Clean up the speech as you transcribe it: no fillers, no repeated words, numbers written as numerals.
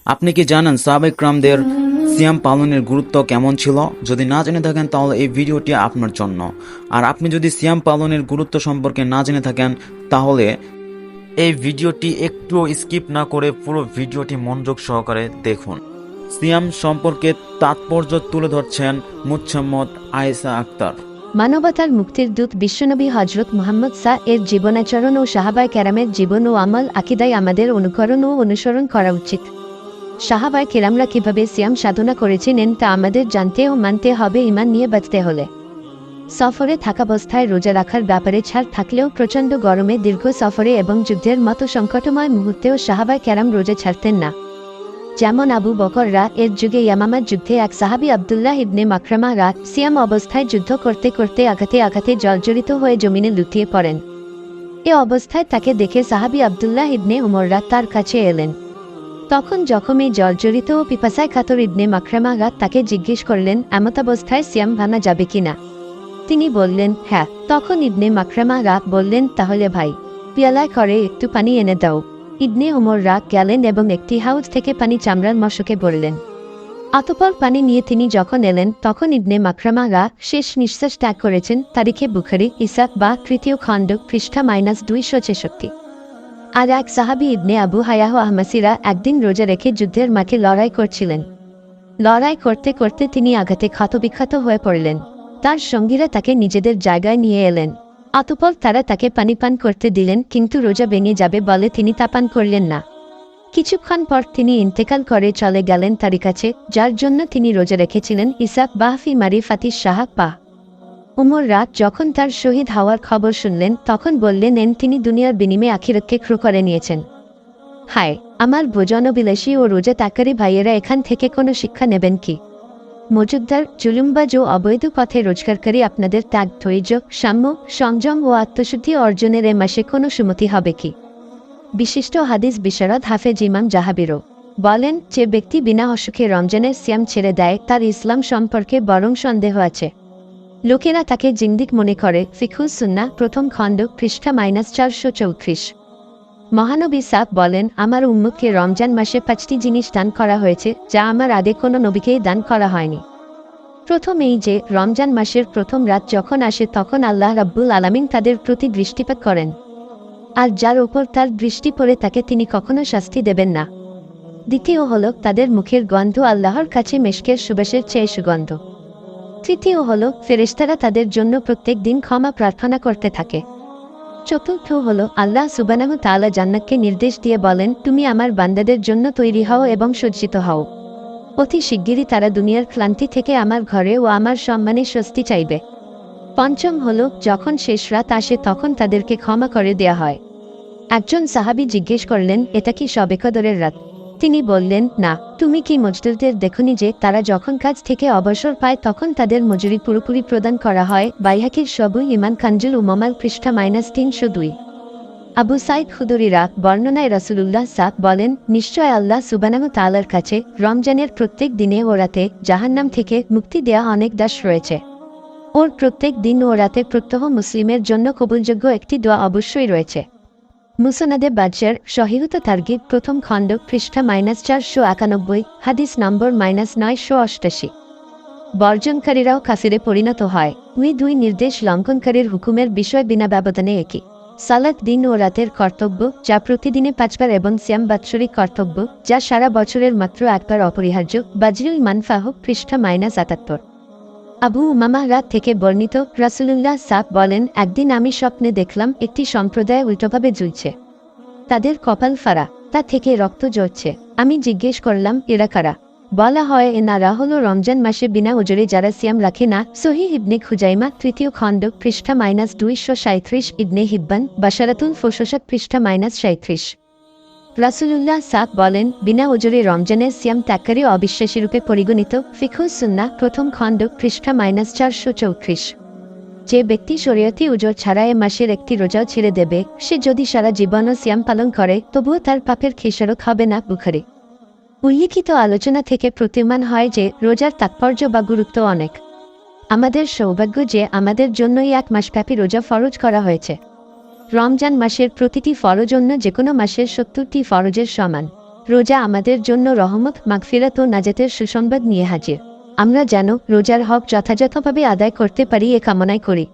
আপনি কি জানেন সাহাবায়ে কেরামদের সিয়াম পালনের গুরুত্ব কেমন ছিল? যদি না জেনে থাকেন তাহলে এই ভিডিওটি আপনার জন্য। আর আপনি যদি সিয়াম পালনের গুরুত্ব সম্পর্কে না জেনে থাকেন তাহলে এই ভিডিওটি একটু স্কিপ না করে পুরো ভিডিওটি মনোযোগ সহকারে দেখুন। সিয়াম সম্পর্কে তাৎপর্য তুলে ধরছেন মুহম্মদ আয়েশা আক্তার। মানবতার মুক্তির দূত বিশ্বনবী হজরত মুহাম্মদ এর জীবনাচরণ ও সাহাবায়ে কেরামের জীবন ও আমল আকিদায় আমাদের অনুকরণ ও অনুসরণ করা উচিত। সাহাবায়ে কেরামরা কিভাবে সিয়াম সাধনা করেছিলেন তা আমাদের জানতে ও মানতে হবে ঈমান নিয়ে বাঁচতে হলে। সফরে থাকাবস্থায় রোজা রাখার ব্যাপারে ছাড় থাকলেও প্রচণ্ড গরমে দীর্ঘ সফরে এবং যুদ্ধের মতো সংকটময় মুহূর্তেও সাহাবায়ে কেরাম রোজা ছাড়তেন না। যেমন আবু বকর এর যুগে ইয়ামামার যুদ্ধে এক সাহাবী আব্দুল্লাহ ইবনে মাকরামা সিয়াম অবস্থায় যুদ্ধ করতে করতে আঘাতে আঘাতে জর্জরিত হয়ে জমিনে লুটিয়ে পড়েন। এ অবস্থায় তাকে দেখে সাহাবী আব্দুল্লাহ ইবনে উমর তার কাছে এলেন। তখন জখমে জর্জরিত ও পিপাসায় কাতর ইবনে মাকরামা তাকে জিজ্ঞেস করলেন, এমতাবস্থায় সিয়াম ভাঙা যাবে কিনা? তিনি বললেন, হ্যাঁ। তখন ইবনে মাকরামা বললেন, তাহলে ভাই, পিয়ালায় করে একটু পানি এনে দাও। ইবনে উমর গেলেন এবং একটি হাউজ থেকে পানি চামড়ার মশকে ভরলেন। অতঃপর পানি নিয়ে তিনি যখন এলেন তখন ইবনে মাকরামা শেষ নিঃশ্বাস ত্যাগ করেছেন। তারিখে বুখারী ইসা বা তৃতীয় খণ্ড পৃষ্ঠা -266। আর এক সাহাবী ইবনে আবু হায়াহ আহমাসিরা একদিন রোজা রেখে যুদ্ধের মাঠে লড়াই করছিলেন। লড়াই করতে করতে তিনি আঘাতে ক্ষতবিক্ষত হয়ে পড়লেন। তার সঙ্গীরা তাকে নিজেদের জায়গায় নিয়ে এলেন। অতঃপর তারা তাকে পানি পান করতে দিলেন, কিন্তু রোজা ভেঙে যাবে বলে তিনি তা পান করলেন না। কিছুক্ষণ পর তিনি ইন্তেকাল করে চলে গেলেন তার কাছে, যার জন্য তিনি রোজা রেখেছিলেন। ইসা বাহফি মারিফাতিস শাহ পা উমর যখন তার শহীদ হওয়ার খবর শুনলেন তখন বললেন, তিনি দুনিয়ার বিনিময়ে আখিরাতকে ক্রয় করে নিয়েছেন। হায়, আমার ভোজনবিলাসী ও রোজা তাকারি ভাইয়েরা এখান থেকে কোনো শিক্ষা নেবেন কি? মজুদদার, জুলুমবাজ ও অবৈধ পথে রোজগারকারী আপনাদের ত্যাগ, ধৈর্য, সাম্য, সংযম ও আত্মশুদ্ধি অর্জনের এ মাসে কোনো সুমতি হবে কি? বিশিষ্ট হাদিস বিশারদ হাফেজ ইমাম জাহাবিরও বলেন, যে ব্যক্তি বিনা অসুখে রমজানের সিয়াম ছেড়ে দেয় তার ইসলাম সম্পর্কে বরং সন্দেহ আছে। লোকেরা তাকে জিন্দিক মনে করে। ফিকহুস সুন্নাহ প্রথম খণ্ড পৃষ্ঠা -434। মহানবী বলেন, আমার উম্মতকে রমজান মাসে 5টি জিনিস দান করা হয়েছে যা আমার আগে কোনো নবীকেই দান করা হয়নি। প্রথম এই যে রমজান মাসের প্রথম রাত যখন আসে তখন আল্লাহ রাব্বুল আলামিন তাদের প্রতি দৃষ্টিপাত করেন, আর যার উপর তার দৃষ্টি পড়ে তাকে তিনি কখনো শাস্তি দেবেন না। দ্বিতীয় হল তাদের মুখের গন্ধ আল্লাহর কাছে মেশকের সুবাসের চেয়ে সুগন্ধ। তৃতীয় হল ফেরেশতারা তাদের জন্য প্রত্যেক দিন ক্ষমা প্রার্থনা করতে থাকে। চতুর্থ হল আল্লাহ সুবহানাহু তাআলা জান্নাতকে নির্দেশ দিয়ে বলেন, তুমি আমার বান্দাদের জন্য তৈরি হও এবং সজ্জিত হও। অতি শিগগিরই তারা দুনিয়ার ক্লান্তি থেকে আমার ঘরে ও আমার সম্মানে স্বস্তি চাইবে। পঞ্চম হল যখন শেষ রাত আসে তখন তাদেরকে ক্ষমা করে দেয়া হয়। একজন সাহাবী জিজ্ঞেস করলেন, এটা কি শবে কদরের রাত? তিনি বললেন, না। তুমি কি মজদুরদের দেখনি যে তারা যখন কাজ থেকে অবসর পায় তখন তাদের মজুরি পুরোপুরি প্রদান করা হয়? বাইহাকির সবুই ইমান কাঞ্জুল উমামাল পৃষ্ঠা -302। আবু সাইদ খুদরী বর্ণনায় রাসূলুল্লাহ বলেন, নিশ্চয় আল্লাহ সুবহানাহু তাআলার কাছে রমজানের প্রত্যেক দিনে ও রাতে জাহান্নাম থেকে মুক্তি দেয়া অনেক দাস রয়েছে। ওর প্রত্যেক দিন ও রাতে প্রত্যহ মুসলিমের জন্য কবুলযোগ্য একটি দোয়া অবশ্যই রয়েছে। মুসনাদে বাজ্জার সহিহুত তারগিব প্রথম খণ্ড পৃষ্ঠা -491, হাদিস নম্বর -988। বর্জনকারীরাও কাফিরে পরিণত হয়। দুই নির্দেশ লঙ্ঘনকারীর হুকুমের বিষয় বিনা ব্যবধানে একই। সালাত দিন ও রাতের কর্তব্য যা প্রতিদিনে 5 বার এবং সিয়াম বাৎসরিক কর্তব্য যা সারা বছরের মাত্র একবার অপরিহার্য। বাজরুল মানফাহ পৃষ্ঠা -77। আবু উমামা থেকে বর্ণিত, রাসূলুল্লাহ বলেন, একদিন আমি স্বপ্নে দেখলাম একটি সম্প্রদায় উল্টোভাবে ঝুলছে। তাদের কপাল ফাড়া, তা থেকে রক্ত ঝরছে। আমি জিজ্ঞেস করলাম, এরা কারা? বলা হয়, এনারা হলো রমজান মাসে বিনা ওজরে যারা সিয়াম রাখে না। সহিহ ইবনে খুজাইমা তৃতীয় খণ্ড পৃষ্ঠা -237। ইবনে হিব্বান বাশারাতুল ফুসুসাত পৃষ্ঠা -37। রাসূলুল্লাহ বলেন, বিনা ওজরে রমজানের সিয়াম ত্যাগকারী অবিশ্বাসী রূপে পরিগণিত। ফিকহুস সুন্নাহ প্রথম খণ্ড পৃষ্ঠা -434। যে ব্যক্তি শরীয়তি উজর ছাড়া এ মাসের একটি রোজাও ছেড়ে দেবে, সে যদি সারা জীবনও সিয়াম পালন করে তবুও তার পাপের খেসারত হবে না। বুখারী। উল্লিখিত আলোচনা থেকে প্রতীয়মান হয় যে রোজার তাৎপর্য বা গুরুত্ব অনেক। আমাদের সৌভাগ্য যে আমাদের জন্যই 1 মাসব্যাপী রোজা ফরজ করা হয়েছে। রমজান মাসের প্রতিটি ফরজ অন্য যেকোনো মাসের 70টি ফরজের সমান। রোজা আমাদের জন্য রহমত, মাগফিরাত ও নাজাতের সুসংবাদ নিয়ে হাজির। আমরা যেন রোজার হক যথাযথভাবে আদায় করতে পারি এ কামনাই করি।